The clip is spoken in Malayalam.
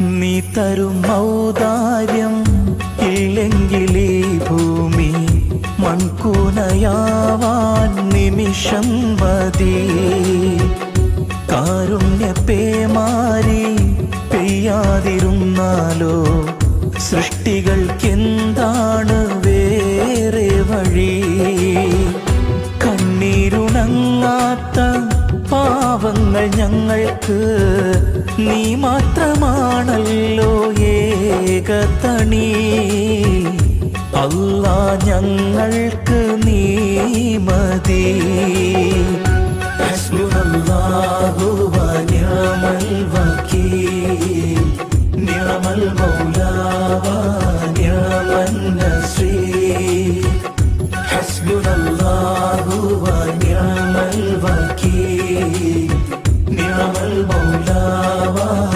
നീ തരും ഔദാര്യം ഇല്ലെങ്കിലീ ഭൂമി മൺകൂനയാവാൻ നിമിഷം മതി. കാരുണ്യപേമാരി പെയ്യാതിരുന്നാലോ സൃഷ്ടികൾക്കെന്താണ് വേറെ വഴി? കണ്ണീരുണങ്ങാത്ത പാവങ്ങൾ ഞങ്ങൾക്ക് നീ മാത്രമാണല്ലോ ഏകതണി. അല്ലാ ഞങ്ങൾക്ക് നീ മതി. ഹസ്ബുനല്ലാഹു വ നിഅമൽ വകീൽ, നിഅമൽ മൗല